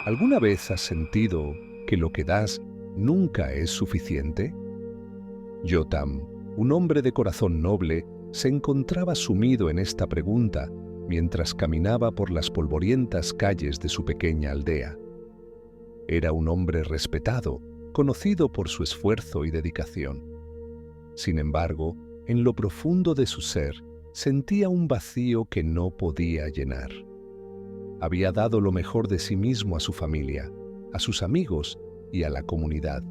¿Alguna vez has sentido que lo que das nunca es suficiente? Yotam, un hombre de corazón noble, se encontraba sumido en esta pregunta mientras caminaba por las polvorientas calles de su pequeña aldea. Era un hombre respetado, conocido por su esfuerzo y dedicación. Sin embargo, en lo profundo de su ser, sentía un vacío que no podía llenar. Había dado lo mejor de sí mismo a su familia, a sus amigos y a la comunidad.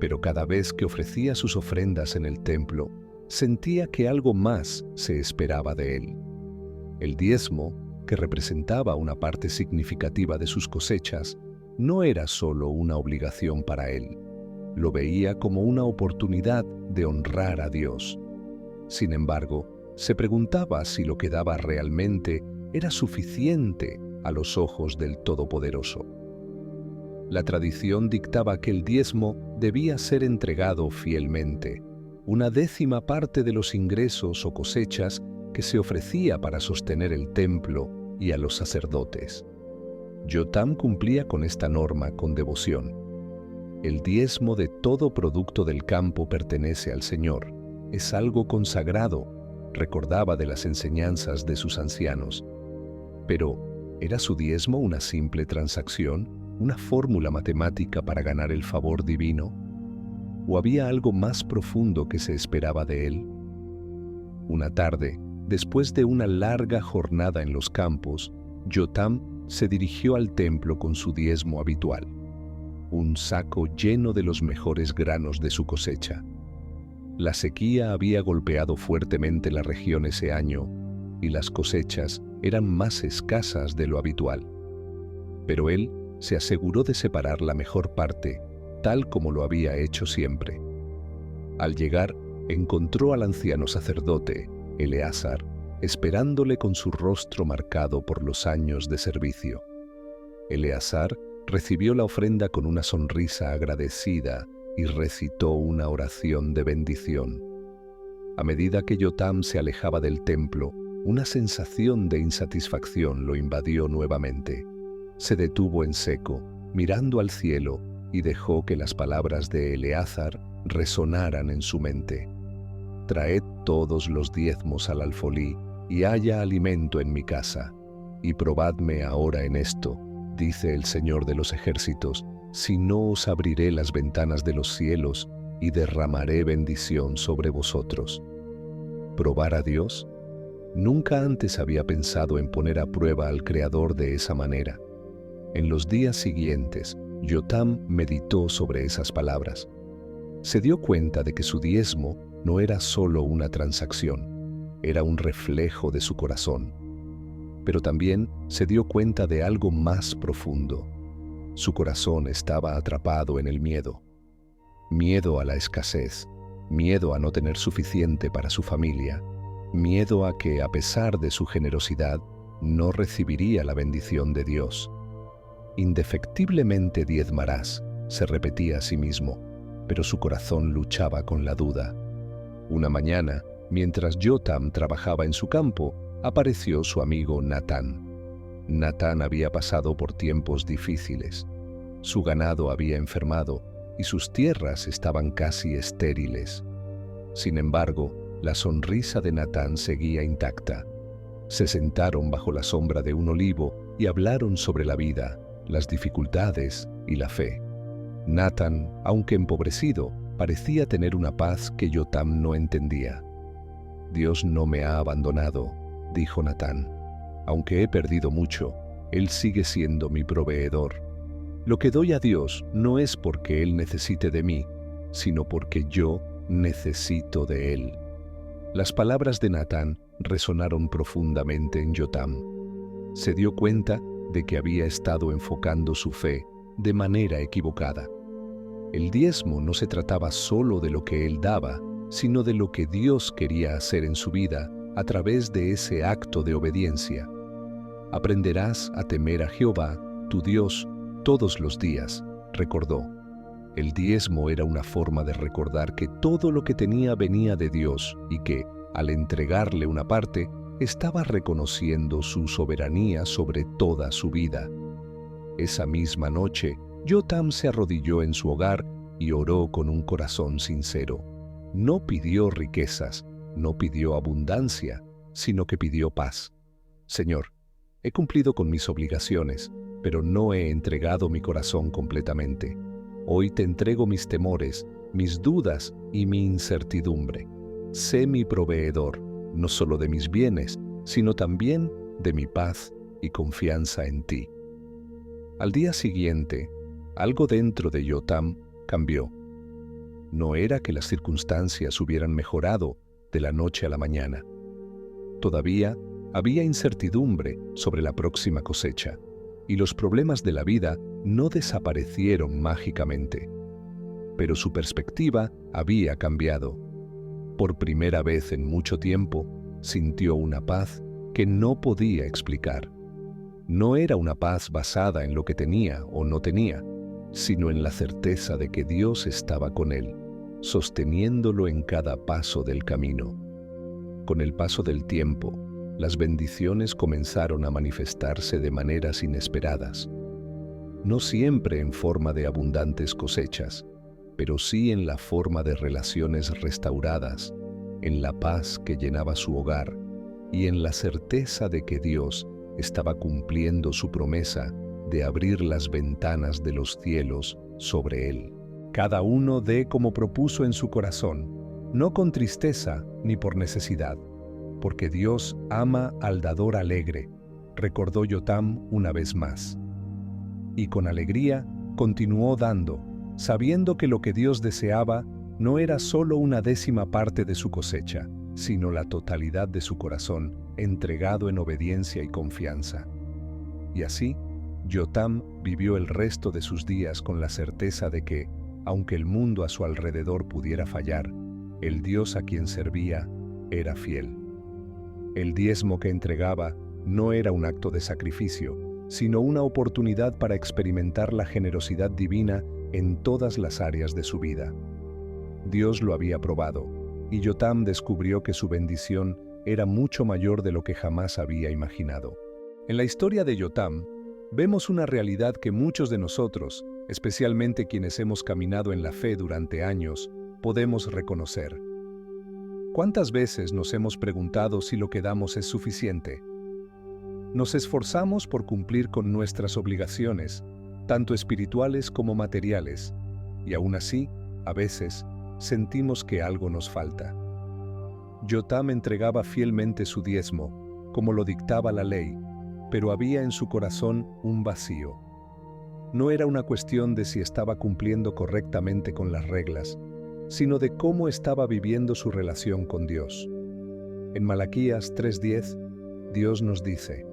Pero cada vez que ofrecía sus ofrendas en el templo, sentía que algo más se esperaba de él. El diezmo, que representaba una parte significativa de sus cosechas, no era solo una obligación para él. Lo veía como una oportunidad de honrar a Dios. Sin embargo, se preguntaba si lo que daba realmente era suficiente a los ojos del Todopoderoso. La tradición dictaba que el diezmo debía ser entregado fielmente, una décima parte de los ingresos o cosechas que se ofrecía para sostener el templo y a los sacerdotes. Yotam cumplía con esta norma con devoción. El diezmo de todo producto del campo pertenece al Señor. Es algo consagrado, recordaba de las enseñanzas de sus ancianos. Pero, ¿era su diezmo una simple transacción, una fórmula matemática para ganar el favor divino? ¿O había algo más profundo que se esperaba de él? Una tarde, después de una larga jornada en los campos, Yotam se dirigió al templo con su diezmo habitual, un saco lleno de los mejores granos de su cosecha. La sequía había golpeado fuertemente la región ese año y las cosechas eran más escasas de lo habitual. Pero él se aseguró de separar la mejor parte, tal como lo había hecho siempre. Al llegar, encontró al anciano sacerdote, Eleazar, esperándole con su rostro marcado por los años de servicio. Eleazar recibió la ofrenda con una sonrisa agradecida y recitó una oración de bendición. A medida que Yotam se alejaba del templo, una sensación de insatisfacción lo invadió nuevamente. Se detuvo en seco, mirando al cielo, y dejó que las palabras de Eleazar resonaran en su mente. «Traed todos los diezmos al alfolí, y haya alimento en mi casa. Y probadme ahora en esto, dice el Señor de los ejércitos, si no os abriré las ventanas de los cielos y derramaré bendición sobre vosotros». ¿Probar a Dios? Nunca antes había pensado en poner a prueba al Creador de esa manera. En los días siguientes, Yotam meditó sobre esas palabras. Se dio cuenta de que su diezmo no era solo una transacción, era un reflejo de su corazón. Pero también se dio cuenta de algo más profundo. Su corazón estaba atrapado en el miedo. Miedo a la escasez, miedo a no tener suficiente para su familia, miedo a que, a pesar de su generosidad, no recibiría la bendición de Dios. Indefectiblemente diezmarás, se repetía a sí mismo, pero su corazón luchaba con la duda. Una mañana, mientras Yotam trabajaba en su campo, apareció su amigo Natán. Natán había pasado por tiempos difíciles. Su ganado había enfermado y sus tierras estaban casi estériles. Sin embargo, la sonrisa de Natán seguía intacta. Se sentaron bajo la sombra de un olivo y hablaron sobre la vida, las dificultades y la fe. Natán, aunque empobrecido, parecía tener una paz que Yotam no entendía. «Dios no me ha abandonado», dijo Natán. «Aunque he perdido mucho, Él sigue siendo mi proveedor. Lo que doy a Dios no es porque Él necesite de mí, sino porque yo necesito de Él». Las palabras de Natán resonaron profundamente en Yotam. Se dio cuenta de que había estado enfocando su fe de manera equivocada. El diezmo no se trataba solo de lo que él daba, sino de lo que Dios quería hacer en su vida a través de ese acto de obediencia. «Aprenderás a temer a Jehová, tu Dios, todos los días», recordó. El diezmo era una forma de recordar que todo lo que tenía venía de Dios y que, al entregarle una parte, estaba reconociendo su soberanía sobre toda su vida. Esa misma noche, Yotam se arrodilló en su hogar y oró con un corazón sincero. No pidió riquezas, no pidió abundancia, sino que pidió paz. Señor, he cumplido con mis obligaciones, pero no he entregado mi corazón completamente. Hoy te entrego mis temores, mis dudas y mi incertidumbre. Sé mi proveedor, no solo de mis bienes, sino también de mi paz y confianza en ti. Al día siguiente, algo dentro de Yotam cambió. No era que las circunstancias hubieran mejorado de la noche a la mañana. Todavía había incertidumbre sobre la próxima cosecha, y los problemas de la vida no desaparecieron mágicamente. Pero su perspectiva había cambiado. Por primera vez en mucho tiempo, sintió una paz que no podía explicar. No era una paz basada en lo que tenía o no tenía, sino en la certeza de que Dios estaba con él, sosteniéndolo en cada paso del camino. Con el paso del tiempo, las bendiciones comenzaron a manifestarse de maneras inesperadas. No siempre en forma de abundantes cosechas, pero sí en la forma de relaciones restauradas, en la paz que llenaba su hogar y en la certeza de que Dios estaba cumpliendo su promesa de abrir las ventanas de los cielos sobre él. Cada uno dé como propuso en su corazón, no con tristeza ni por necesidad, porque Dios ama al dador alegre, recordó Yotam una vez más. Y con alegría continuó dando, sabiendo que lo que Dios deseaba no era solo una décima parte de su cosecha, sino la totalidad de su corazón, entregado en obediencia y confianza. Y así, Yotam vivió el resto de sus días con la certeza de que, aunque el mundo a su alrededor pudiera fallar, el Dios a quien servía era fiel. El diezmo que entregaba no era un acto de sacrificio, sino una oportunidad para experimentar la generosidad divina en todas las áreas de su vida. Dios lo había probado, y Yotam descubrió que su bendición era mucho mayor de lo que jamás había imaginado. En la historia de Yotam, vemos una realidad que muchos de nosotros, especialmente quienes hemos caminado en la fe durante años, podemos reconocer. ¿Cuántas veces nos hemos preguntado si lo que damos es suficiente? Nos esforzamos por cumplir con nuestras obligaciones, tanto espirituales como materiales, y aún así, a veces, sentimos que algo nos falta. Yotam entregaba fielmente su diezmo, como lo dictaba la ley, pero había en su corazón un vacío. No era una cuestión de si estaba cumpliendo correctamente con las reglas, sino de cómo estaba viviendo su relación con Dios. En Malaquías 3:10, Dios nos dice: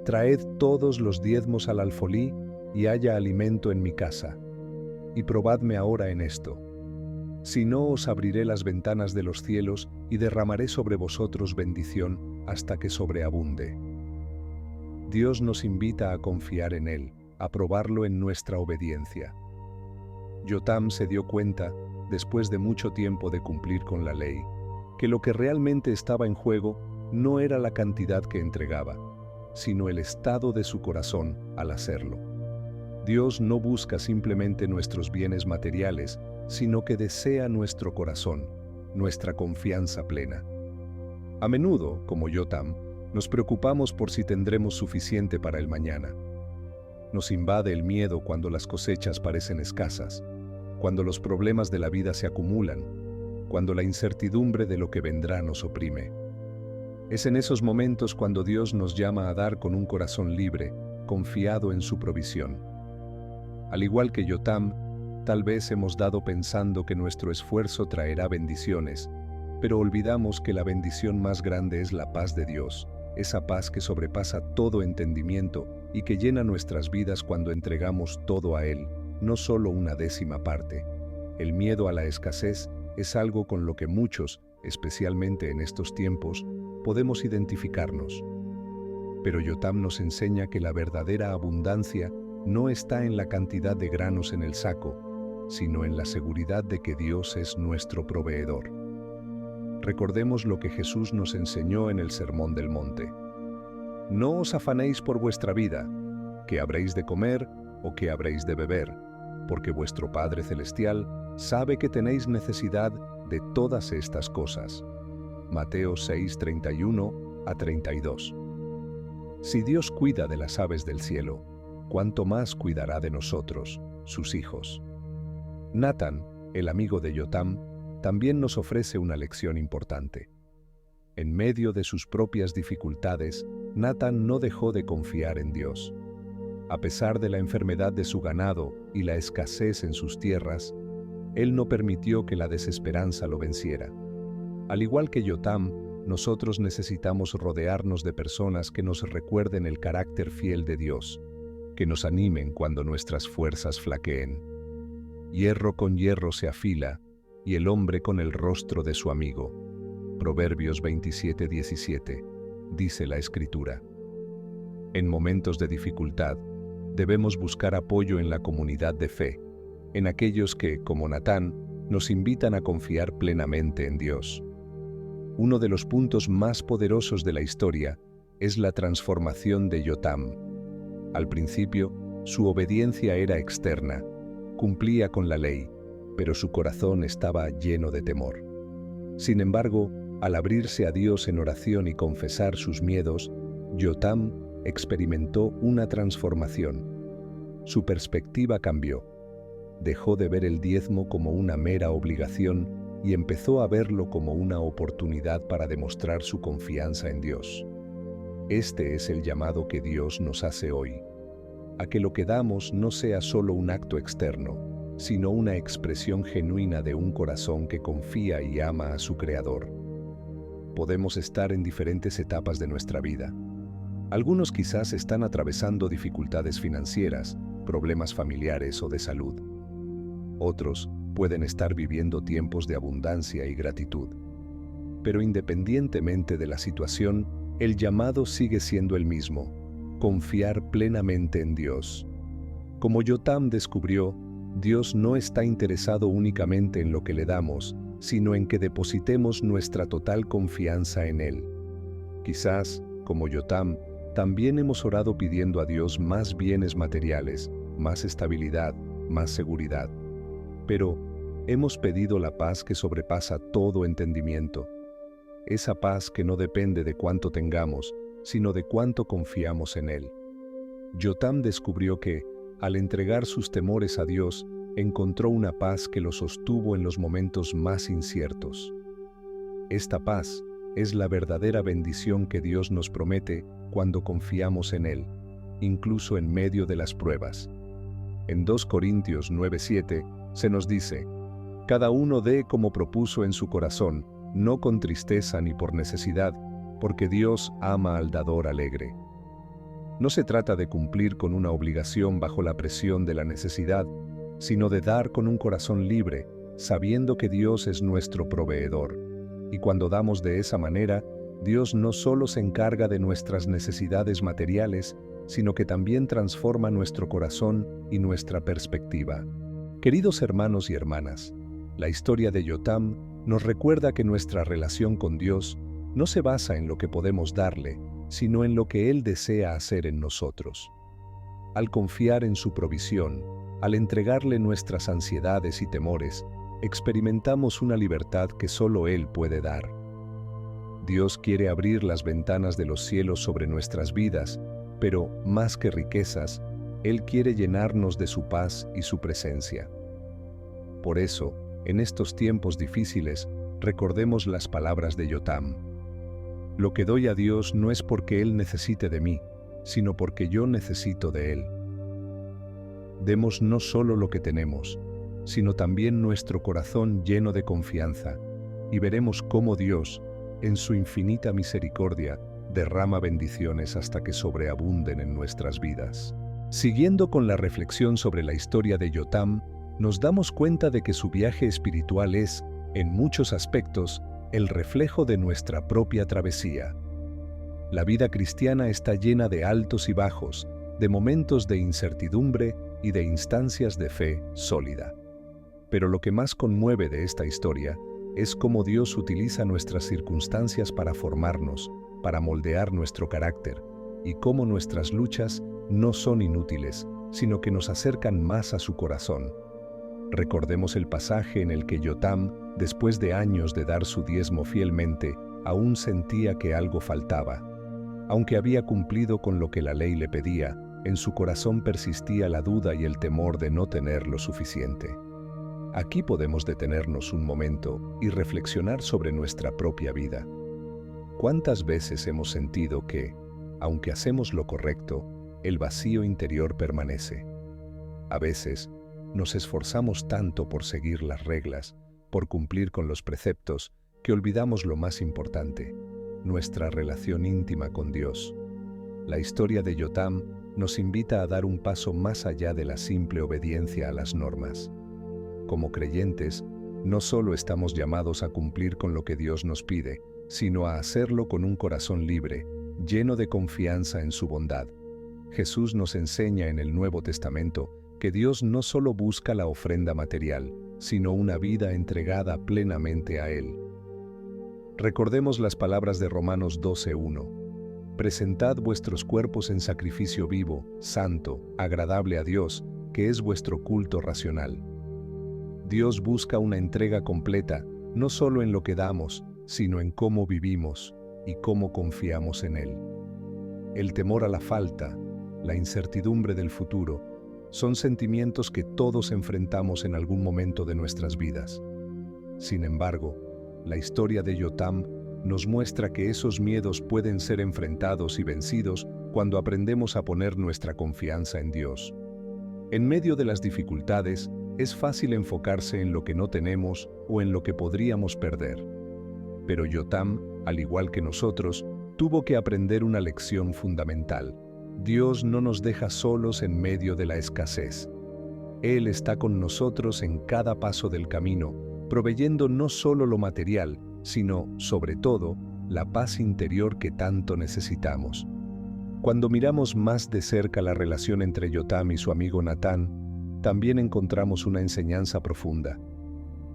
«Traed todos los diezmos al alfolí y haya alimento en mi casa, y probadme ahora en esto. Si no, os abriré las ventanas de los cielos y derramaré sobre vosotros bendición hasta que sobreabunde». Dios nos invita a confiar en Él, a probarlo en nuestra obediencia. Yotam se dio cuenta, después de mucho tiempo de cumplir con la ley, que lo que realmente estaba en juego no era la cantidad que entregaba, sino el estado de su corazón al hacerlo. Dios no busca simplemente nuestros bienes materiales, sino que desea nuestro corazón, nuestra confianza plena. A menudo, como Yotam, nos preocupamos por si tendremos suficiente para el mañana. Nos invade el miedo cuando las cosechas parecen escasas, cuando los problemas de la vida se acumulan, cuando la incertidumbre de lo que vendrá nos oprime. Es en esos momentos cuando Dios nos llama a dar con un corazón libre, confiado en su provisión. Al igual que Yotam, tal vez hemos dado pensando que nuestro esfuerzo traerá bendiciones, pero olvidamos que la bendición más grande es la paz de Dios, esa paz que sobrepasa todo entendimiento y que llena nuestras vidas cuando entregamos todo a Él, no solo una décima parte. El miedo a la escasez es algo con lo que muchos, especialmente en estos tiempos, podemos identificarnos. Pero Yotam nos enseña que la verdadera abundancia no está en la cantidad de granos en el saco, sino en la seguridad de que Dios es nuestro proveedor. Recordemos lo que Jesús nos enseñó en el Sermón del Monte. No os afanéis por vuestra vida, ¿qué habréis de comer o qué habréis de beber? Porque vuestro Padre Celestial sabe que tenéis necesidad de todas estas cosas. Mateo 6, 31 a 32. Si Dios cuida de las aves del cielo, ¿cuánto más cuidará de nosotros, sus hijos? Natán, el amigo de Yotam, también nos ofrece una lección importante. En medio de sus propias dificultades, Natán no dejó de confiar en Dios. A pesar de la enfermedad de su ganado y la escasez en sus tierras, él no permitió que la desesperanza lo venciera. Al igual que Yotam, nosotros necesitamos rodearnos de personas que nos recuerden el carácter fiel de Dios, que nos animen cuando nuestras fuerzas flaqueen. Hierro con hierro se afila, y el hombre con el rostro de su amigo. Proverbios 27:17, dice la Escritura. En momentos de dificultad, debemos buscar apoyo en la comunidad de fe, en aquellos que, como Natán, nos invitan a confiar plenamente en Dios. Uno de los puntos más poderosos de la historia es la transformación de Yotam. Al principio, su obediencia era externa, cumplía con la ley, pero su corazón estaba lleno de temor. Sin embargo, al abrirse a Dios en oración y confesar sus miedos, Yotam experimentó una transformación. Su perspectiva cambió. Dejó de ver el diezmo como una mera obligación y empezó a verlo como una oportunidad para demostrar su confianza en Dios. Este es el llamado que Dios nos hace hoy, a que lo que damos no sea solo un acto externo, sino una expresión genuina de un corazón que confía y ama a su Creador. Podemos estar en diferentes etapas de nuestra vida. Algunos quizás están atravesando dificultades financieras, problemas familiares o de salud. Otros pueden estar viviendo tiempos de abundancia y gratitud. Pero independientemente de la situación, el llamado sigue siendo el mismo: confiar plenamente en Dios. Como Yotam descubrió, Dios no está interesado únicamente en lo que le damos, sino en que depositemos nuestra total confianza en Él. Quizás, como Yotam, también hemos orado pidiendo a Dios más bienes materiales, más estabilidad, más seguridad. Pero hemos pedido la paz que sobrepasa todo entendimiento. Esa paz que no depende de cuánto tengamos, sino de cuánto confiamos en Él. Yotam descubrió que, al entregar sus temores a Dios, encontró una paz que lo sostuvo en los momentos más inciertos. Esta paz es la verdadera bendición que Dios nos promete cuando confiamos en Él, incluso en medio de las pruebas. En 2 Corintios 9:7 se nos dice: cada uno dé como propuso en su corazón, no con tristeza ni por necesidad, porque Dios ama al dador alegre. No se trata de cumplir con una obligación bajo la presión de la necesidad, sino de dar con un corazón libre, sabiendo que Dios es nuestro proveedor. Y cuando damos de esa manera, Dios no solo se encarga de nuestras necesidades materiales, sino que también transforma nuestro corazón y nuestra perspectiva. Queridos hermanos y hermanas, la historia de Yotam nos recuerda que nuestra relación con Dios no se basa en lo que podemos darle, sino en lo que Él desea hacer en nosotros. Al confiar en su provisión, al entregarle nuestras ansiedades y temores, experimentamos una libertad que solo Él puede dar. Dios quiere abrir las ventanas de los cielos sobre nuestras vidas, pero, más que riquezas, Él quiere llenarnos de su paz y su presencia. Por eso, en estos tiempos difíciles, recordemos las palabras de Yotam. Lo que doy a Dios no es porque Él necesite de mí, sino porque yo necesito de Él. Demos no solo lo que tenemos, sino también nuestro corazón lleno de confianza, y veremos cómo Dios, en su infinita misericordia, derrama bendiciones hasta que sobreabunden en nuestras vidas. Siguiendo con la reflexión sobre la historia de Yotam, nos damos cuenta de que su viaje espiritual es, en muchos aspectos, el reflejo de nuestra propia travesía. La vida cristiana está llena de altos y bajos, de momentos de incertidumbre y de instancias de fe sólida. Pero lo que más conmueve de esta historia es cómo Dios utiliza nuestras circunstancias para formarnos, para moldear nuestro carácter, y cómo nuestras luchas no son inútiles, sino que nos acercan más a su corazón. Recordemos el pasaje en el que Yotam, después de años de dar su diezmo fielmente, aún sentía que algo faltaba. Aunque había cumplido con lo que la ley le pedía, en su corazón persistía la duda y el temor de no tener lo suficiente. Aquí podemos detenernos un momento y reflexionar sobre nuestra propia vida. ¿Cuántas veces hemos sentido que, aunque hacemos lo correcto, el vacío interior permanece? A veces, nos esforzamos tanto por seguir las reglas, por cumplir con los preceptos, que olvidamos lo más importante, nuestra relación íntima con Dios. La historia de Yotam nos invita a dar un paso más allá de la simple obediencia a las normas. Como creyentes, no solo estamos llamados a cumplir con lo que Dios nos pide, sino a hacerlo con un corazón libre, lleno de confianza en su bondad. Jesús nos enseña en el Nuevo Testamento que Dios no solo busca la ofrenda material, sino una vida entregada plenamente a Él. Recordemos las palabras de Romanos 12:1. Presentad vuestros cuerpos en sacrificio vivo, santo, agradable a Dios, que es vuestro culto racional. Dios busca una entrega completa, no solo en lo que damos, sino en cómo vivimos y cómo confiamos en Él. El temor a la falta, la incertidumbre del futuro, son sentimientos que todos enfrentamos en algún momento de nuestras vidas. Sin embargo, la historia de Yotam nos muestra que esos miedos pueden ser enfrentados y vencidos cuando aprendemos a poner nuestra confianza en Dios. En medio de las dificultades, es fácil enfocarse en lo que no tenemos o en lo que podríamos perder. Pero Yotam, al igual que nosotros, tuvo que aprender una lección fundamental. Dios no nos deja solos en medio de la escasez. Él está con nosotros en cada paso del camino, proveyendo no solo lo material, sino, sobre todo, la paz interior que tanto necesitamos. Cuando miramos más de cerca la relación entre Yotam y su amigo Natán, también encontramos una enseñanza profunda.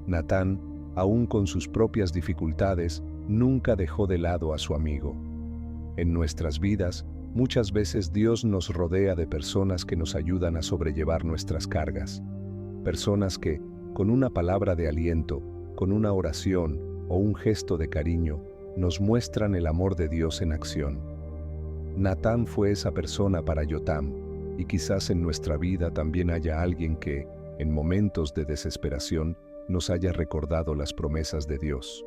Natán, aún con sus propias dificultades, nunca dejó de lado a su amigo. En nuestras vidas, muchas veces Dios nos rodea de personas que nos ayudan a sobrellevar nuestras cargas. Personas que, con una palabra de aliento, con una oración o un gesto de cariño, nos muestran el amor de Dios en acción. Natán fue esa persona para Yotam, y quizás en nuestra vida también haya alguien que, en momentos de desesperación, nos haya recordado las promesas de Dios.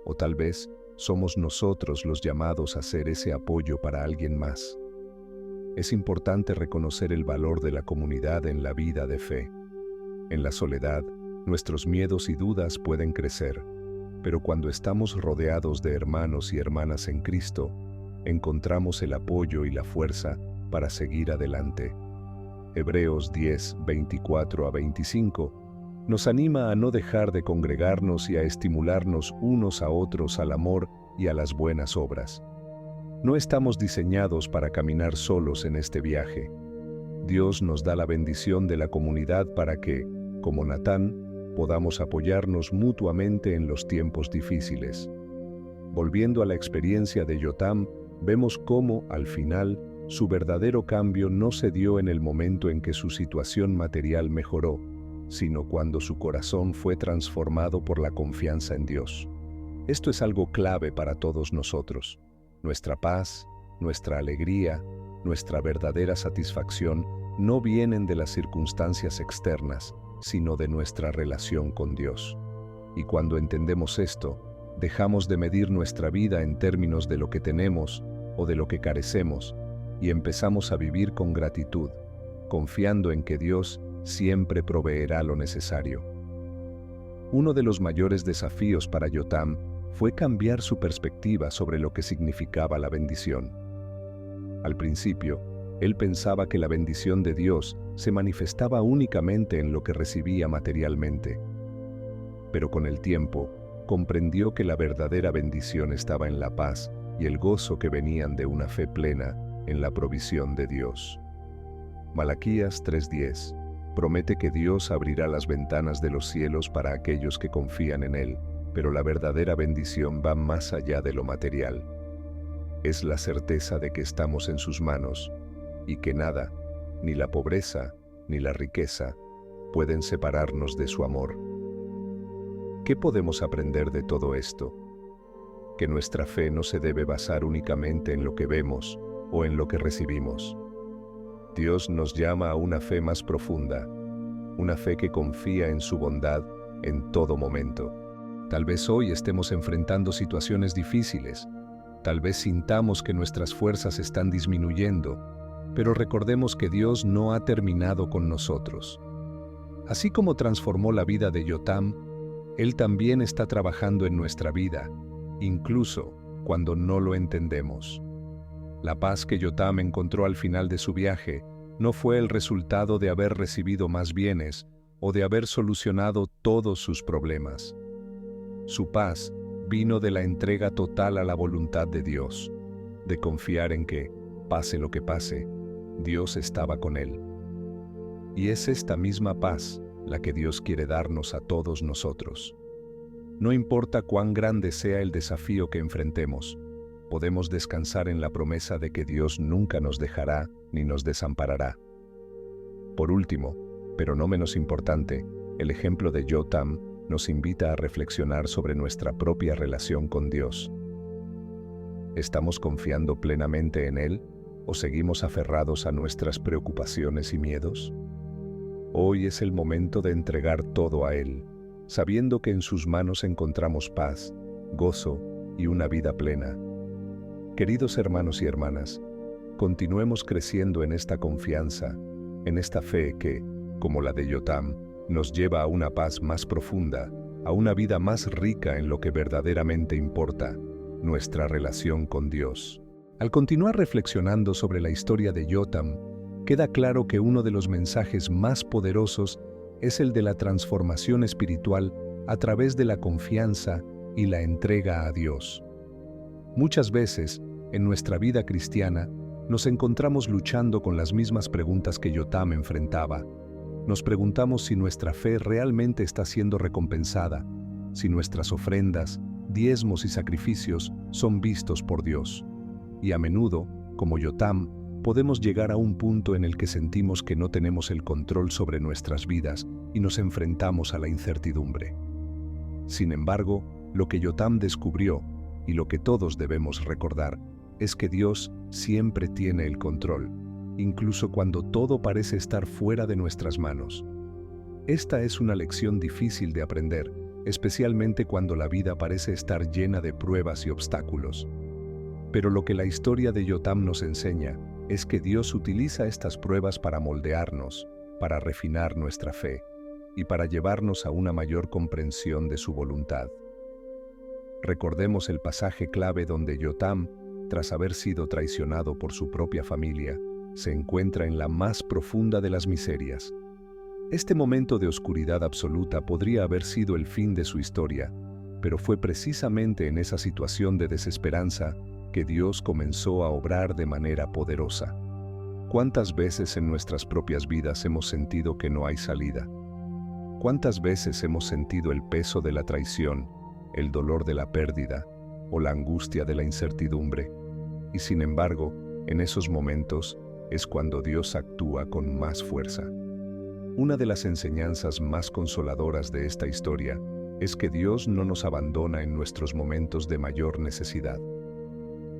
O tal vez somos nosotros los llamados a ser ese apoyo para alguien más. Es importante reconocer el valor de la comunidad en la vida de fe. En la soledad, nuestros miedos y dudas pueden crecer, pero cuando estamos rodeados de hermanos y hermanas en Cristo, encontramos el apoyo y la fuerza para seguir adelante. Hebreos 10, 24-25 nos anima a no dejar de congregarnos y a estimularnos unos a otros al amor y a las buenas obras. No estamos diseñados para caminar solos en este viaje. Dios nos da la bendición de la comunidad para que, como Natán, podamos apoyarnos mutuamente en los tiempos difíciles. Volviendo a la experiencia de Yotam, vemos cómo, al final, su verdadero cambio no se dio en el momento en que su situación material mejoró, sino cuando su corazón fue transformado por la confianza en Dios. Esto es algo clave para todos nosotros. Nuestra paz, nuestra alegría, nuestra verdadera satisfacción no vienen de las circunstancias externas, sino de nuestra relación con Dios. Y cuando entendemos esto, dejamos de medir nuestra vida en términos de lo que tenemos o de lo que carecemos, y empezamos a vivir con gratitud, confiando en que Dios siempre proveerá lo necesario. Uno de los mayores desafíos para Yotam fue cambiar su perspectiva sobre lo que significaba la bendición. Al principio, él pensaba que la bendición de Dios se manifestaba únicamente en lo que recibía materialmente. Pero con el tiempo, comprendió que la verdadera bendición estaba en la paz y el gozo que venían de una fe plena en la provisión de Dios. Malaquías 3:10 promete que Dios abrirá las ventanas de los cielos para aquellos que confían en Él, pero la verdadera bendición va más allá de lo material. Es la certeza de que estamos en sus manos, y que nada, ni la pobreza, ni la riqueza, pueden separarnos de su amor. ¿Qué podemos aprender de todo esto? Que nuestra fe no se debe basar únicamente en lo que vemos o en lo que recibimos. Dios nos llama a una fe más profunda, una fe que confía en su bondad en todo momento. Tal vez hoy estemos enfrentando situaciones difíciles, tal vez sintamos que nuestras fuerzas están disminuyendo, pero recordemos que Dios no ha terminado con nosotros. Así como transformó la vida de Yotam, Él también está trabajando en nuestra vida, incluso cuando no lo entendemos. La paz que Yotam encontró al final de su viaje no fue el resultado de haber recibido más bienes o de haber solucionado todos sus problemas. Su paz vino de la entrega total a la voluntad de Dios, de confiar en que, pase lo que pase, Dios estaba con él. Y es esta misma paz la que Dios quiere darnos a todos nosotros. No importa cuán grande sea el desafío que enfrentemos, podemos descansar en la promesa de que Dios nunca nos dejará ni nos desamparará. Por último, pero no menos importante, el ejemplo de Yotam nos invita a reflexionar sobre nuestra propia relación con Dios. ¿Estamos confiando plenamente en Él o seguimos aferrados a nuestras preocupaciones y miedos? Hoy es el momento de entregar todo a Él, sabiendo que en sus manos encontramos paz, gozo y una vida plena. Queridos hermanos y hermanas, continuemos creciendo en esta confianza, en esta fe que, como la de Yotam, nos lleva a una paz más profunda, a una vida más rica en lo que verdaderamente importa, nuestra relación con Dios. Al continuar reflexionando sobre la historia de Yotam, queda claro que uno de los mensajes más poderosos es el de la transformación espiritual a través de la confianza y la entrega a Dios. Muchas veces, en nuestra vida cristiana, nos encontramos luchando con las mismas preguntas que Yotam enfrentaba. Nos preguntamos si nuestra fe realmente está siendo recompensada, si nuestras ofrendas, diezmos y sacrificios son vistos por Dios. Y a menudo, como Yotam, podemos llegar a un punto en el que sentimos que no tenemos el control sobre nuestras vidas y nos enfrentamos a la incertidumbre. Sin embargo, lo que Yotam descubrió, y lo que todos debemos recordar, es que Dios siempre tiene el control, incluso cuando todo parece estar fuera de nuestras manos. Esta es una lección difícil de aprender, especialmente cuando la vida parece estar llena de pruebas y obstáculos. Pero lo que la historia de Yotam nos enseña es que Dios utiliza estas pruebas para moldearnos, para refinar nuestra fe y para llevarnos a una mayor comprensión de su voluntad. Recordemos el pasaje clave donde Yotam, tras haber sido traicionado por su propia familia, se encuentra en la más profunda de las miserias. Este momento de oscuridad absoluta podría haber sido el fin de su historia, pero fue precisamente en esa situación de desesperanza que Dios comenzó a obrar de manera poderosa. ¿Cuántas veces en nuestras propias vidas hemos sentido que no hay salida? ¿Cuántas veces hemos sentido el peso de la traición, el dolor de la pérdida o la angustia de la incertidumbre? Y sin embargo, en esos momentos es cuando Dios actúa con más fuerza. Una de las enseñanzas más consoladoras de esta historia es que Dios no nos abandona en nuestros momentos de mayor necesidad.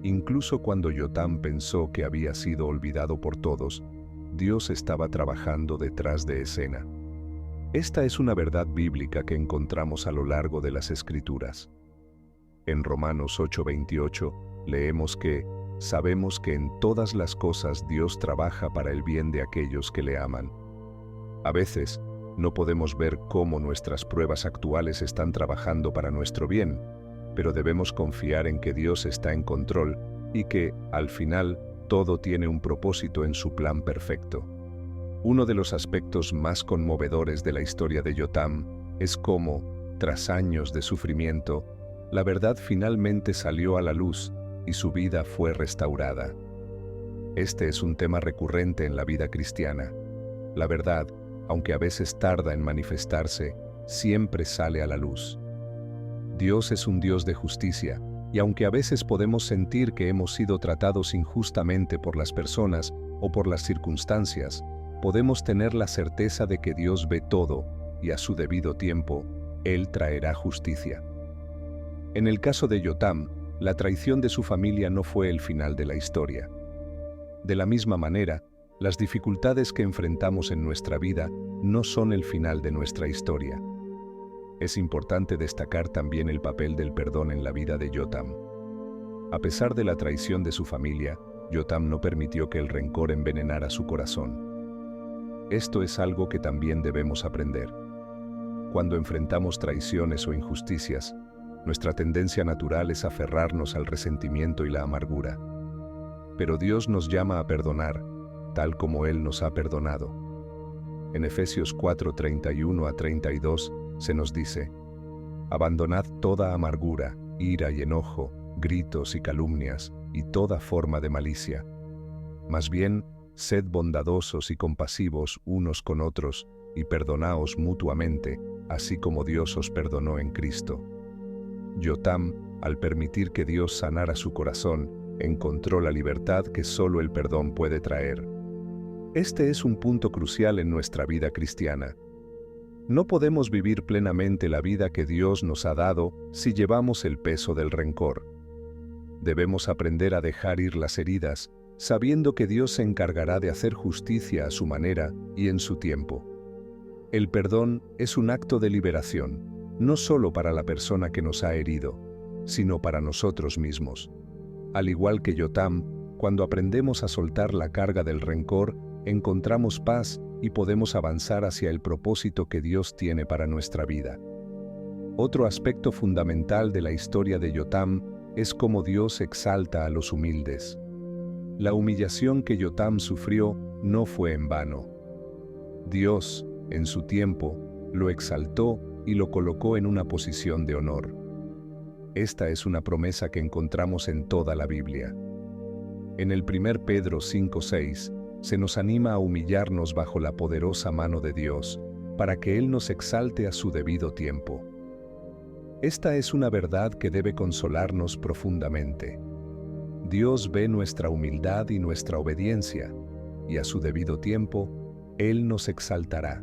Incluso cuando Yotam pensó que había sido olvidado por todos, Dios estaba trabajando detrás de escena. Esta es una verdad bíblica que encontramos a lo largo de las Escrituras. En Romanos 8:28 leemos que sabemos que en todas las cosas Dios trabaja para el bien de aquellos que le aman. A veces, no podemos ver cómo nuestras pruebas actuales están trabajando para nuestro bien, pero debemos confiar en que Dios está en control y que, al final, todo tiene un propósito en su plan perfecto. Uno de los aspectos más conmovedores de la historia de Yotam es cómo, tras años de sufrimiento, la verdad finalmente salió a la luz y su vida fue restaurada. Este es un tema recurrente en la vida cristiana. La verdad, aunque a veces tarda en manifestarse, siempre sale a la luz. Dios es un Dios de justicia, y aunque a veces podemos sentir que hemos sido tratados injustamente por las personas, o por las circunstancias, podemos tener la certeza de que Dios ve todo y a su debido tiempo, Él traerá justicia. En el caso de Yotam, la traición de su familia no fue el final de la historia. De la misma manera, las dificultades que enfrentamos en nuestra vida no son el final de nuestra historia. Es importante destacar también el papel del perdón en la vida de Yotam. A pesar de la traición de su familia, Yotam no permitió que el rencor envenenara su corazón. Esto es algo que también debemos aprender. Cuando enfrentamos traiciones o injusticias, nuestra tendencia natural es aferrarnos al resentimiento y la amargura. Pero Dios nos llama a perdonar, tal como Él nos ha perdonado. En Efesios 4:31-32 se nos dice: «Abandonad toda amargura, ira y enojo, gritos y calumnias, y toda forma de malicia. Más bien, sed bondadosos y compasivos unos con otros, y perdonaos mutuamente, así como Dios os perdonó en Cristo». Yotam, al permitir que Dios sanara su corazón, encontró la libertad que solo el perdón puede traer. Este es un punto crucial en nuestra vida cristiana. No podemos vivir plenamente la vida que Dios nos ha dado si llevamos el peso del rencor. Debemos aprender a dejar ir las heridas, sabiendo que Dios se encargará de hacer justicia a su manera y en su tiempo. El perdón es un acto de liberación, no solo para la persona que nos ha herido, sino para nosotros mismos. Al igual que Yotam, cuando aprendemos a soltar la carga del rencor, encontramos paz y podemos avanzar hacia el propósito que Dios tiene para nuestra vida. Otro aspecto fundamental de la historia de Yotam es cómo Dios exalta a los humildes. La humillación que Yotam sufrió no fue en vano. Dios, en su tiempo, lo exaltó y lo colocó en una posición de honor. Esta es una promesa que encontramos en toda la Biblia. En el 1 Pedro 5:6 se nos anima a humillarnos bajo la poderosa mano de Dios, para que Él nos exalte a su debido tiempo. Esta es una verdad que debe consolarnos profundamente. Dios ve nuestra humildad y nuestra obediencia, y a su debido tiempo, Él nos exaltará.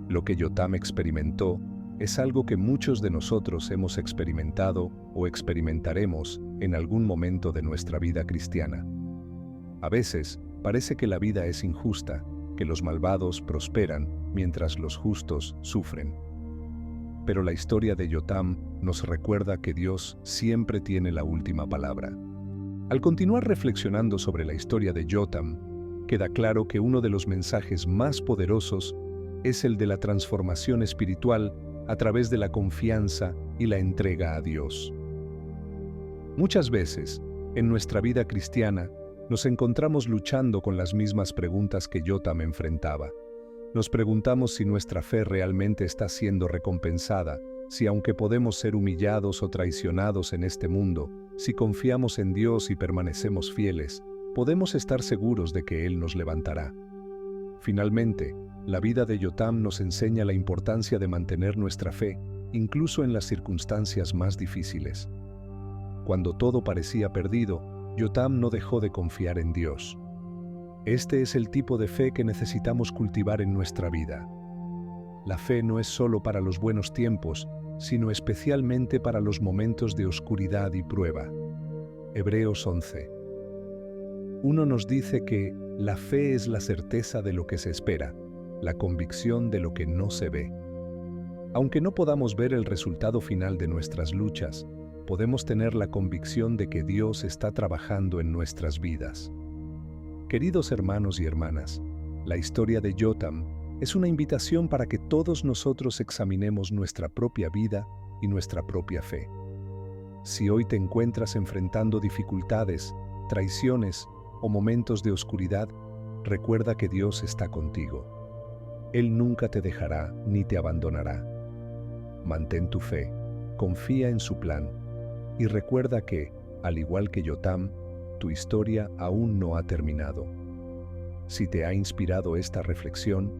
Lo que Yotam experimentó es algo que muchos de nosotros hemos experimentado o experimentaremos en algún momento de nuestra vida cristiana. A veces, parece que la vida es injusta, que los malvados prosperan mientras los justos sufren. Pero la historia de Yotam nos recuerda que Dios siempre tiene la última palabra. Al continuar reflexionando sobre la historia de Yotam, queda claro que uno de los mensajes más poderosos es el de la transformación espiritual a través de la confianza y la entrega a Dios. Muchas veces, en nuestra vida cristiana, nos encontramos luchando con las mismas preguntas que Yotam enfrentaba. Nos preguntamos si nuestra fe realmente está siendo recompensada, si aunque podemos ser humillados o traicionados en este mundo, si confiamos en Dios y permanecemos fieles, podemos estar seguros de que Él nos levantará. Finalmente, la vida de Yotam nos enseña la importancia de mantener nuestra fe, incluso en las circunstancias más difíciles. Cuando todo parecía perdido, Yotam no dejó de confiar en Dios. Este es el tipo de fe que necesitamos cultivar en nuestra vida. La fe no es solo para los buenos tiempos, sino especialmente para los momentos de oscuridad y prueba. Hebreos 11. 1 nos dice que la fe es la certeza de lo que se espera, la convicción de lo que no se ve. Aunque no podamos ver el resultado final de nuestras luchas, podemos tener la convicción de que Dios está trabajando en nuestras vidas. Queridos hermanos y hermanas, la historia de Yotam es una invitación para que todos nosotros examinemos nuestra propia vida y nuestra propia fe. Si hoy te encuentras enfrentando dificultades, traiciones o momentos de oscuridad, recuerda que Dios está contigo. Él nunca te dejará ni te abandonará. Mantén tu fe, confía en su plan y recuerda que, al igual que Yotam, tu historia aún no ha terminado. Si te ha inspirado esta reflexión,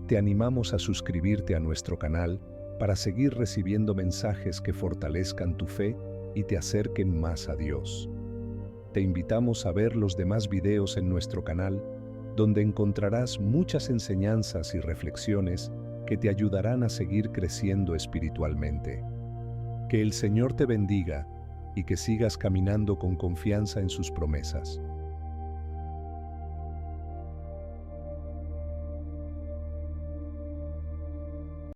te animamos a suscribirte a nuestro canal para seguir recibiendo mensajes que fortalezcan tu fe y te acerquen más a Dios. te invitamos a ver los demás videos en nuestro canal, donde encontrarás muchas enseñanzas y reflexiones que te ayudarán a seguir creciendo espiritualmente. Que el Señor te bendiga y que sigas caminando con confianza en sus promesas.